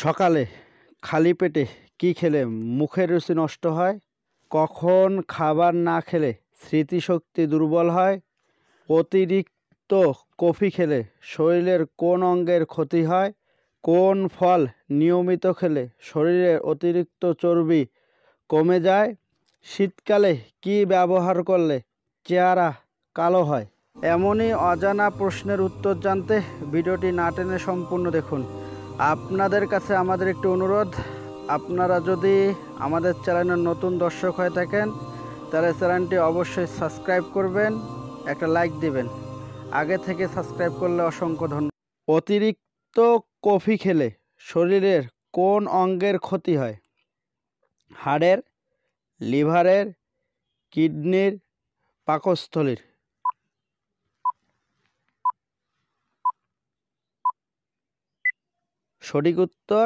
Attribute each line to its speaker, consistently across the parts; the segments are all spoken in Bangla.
Speaker 1: সকালে খালি পেটে কি খেলে মুখের রুচি নষ্ট হয়? কখন খাবার না খেলে স্মৃতিশক্তি দুর্বল হয়? অতিরিক্ত কফি খেলে শরীরের কোন অঙ্গের ক্ষতি হয়? কোন ফল নিয়মিত খেলে শরীরের অতিরিক্ত চর্বি কমে যায়? শীতকালে কি ব্যবহার করলে চেহারা কালো হয়? এমনই অজানা প্রশ্নের উত্তর জানতে ভিডিওটি না টেনে সম্পূর্ণ দেখুন। আপনাদের কাছে আমাদের একটি অনুরোধ, আপনারা যদি আমাদের চ্যানেলের নতুন দর্শক হয়ে থাকেন তাহলে চ্যানেলটি অবশ্যই সাবস্ক্রাইব করবেন, একটা লাইক দিবেন। আগে থেকে সাবস্ক্রাইব করলে অসংখ্য ধন্যবাদ। অতিরিক্ত কফি খেলে শরীরের কোন অঙ্গের ক্ষতি হয়? হাড়ের, লিভারের, কিডনির, পাকস্থলীর? সঠিক উত্তর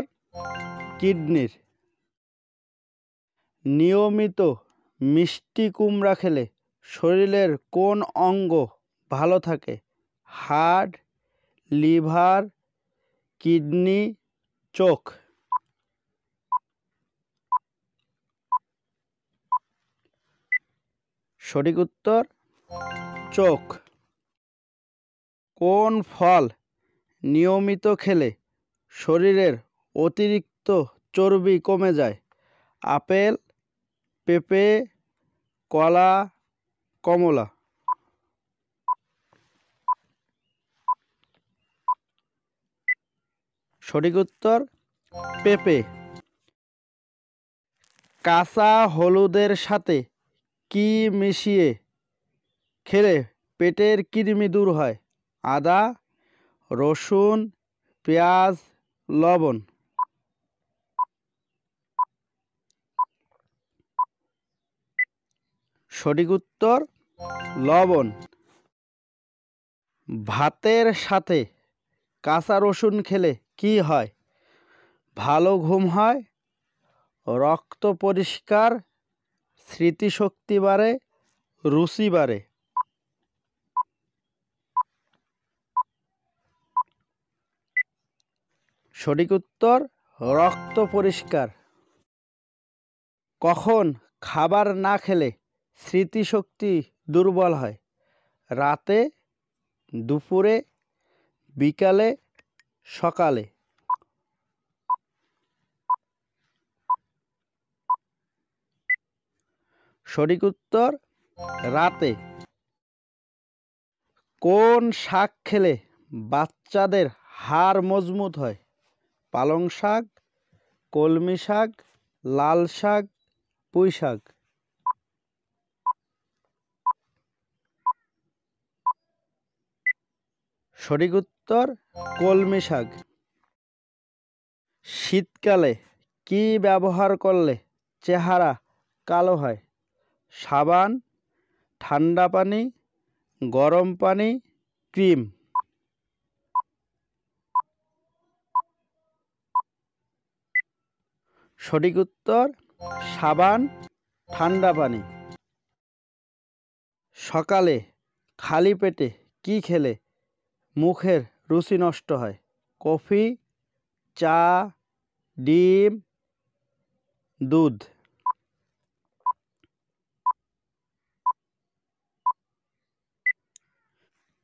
Speaker 1: কিডনির। নিয়মিত মিষ্টি কুমড়া খেলে শরীরের কোন অঙ্গ ভালো থাকে? হাড়, লিভার, কিডনি, চোখ? সঠিক উত্তর চোখ। কোন ফল নিয়মিত খেলে শরীরের অতিরিক্ত চর্বি কমে যায়? আপেল, পেঁপে, কলা, কমলা? সঠিক উত্তর পেঁপে। কাঁচা হলুদের সাথে কি মিশিয়ে খেলে পেটের কৃমি দূর হয়? আদা, রসুন, পেঁয়াজ, লবণ? সঠিক উত্তর লবণ। ভাতের সাথে কাঁচা রসুন খেলে কি হয়? ভালো ঘুম হয়, রক্ত পরিষ্কার, স্মৃতিশক্তি বাড়ে, রুচি বাড়ে? সঠিক উত্তর রক্ত পরিষ্কার। কখন খাবার না খেলে স্মৃতিশক্তি দুর্বল হয়? রাতে, দুপুরে, বিকালে, সকালে? সঠিক উত্তর রাতে। কোন শাক খেলে বাচ্চাদের হাড় মজবুত হয়? পালং শাক, কলমি শাক, লাল শাক, পুঁই শাক? সঠিক উত্তর কলমি শাক। শীতকালে কি ব্যবহার করলে চেহারা কালো হয়? সাবান, ঠান্ডা পানি, গরম পানি, ক্রিম? সঠিক উত্তর সাবান, ঠান্ডা পানি। সকালে খালি পেটে কি খেলে মুখের রুচি নষ্ট হয়? কফি, চা, ডিম, দুধ?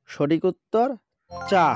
Speaker 1: সঠিক উত্তর চা।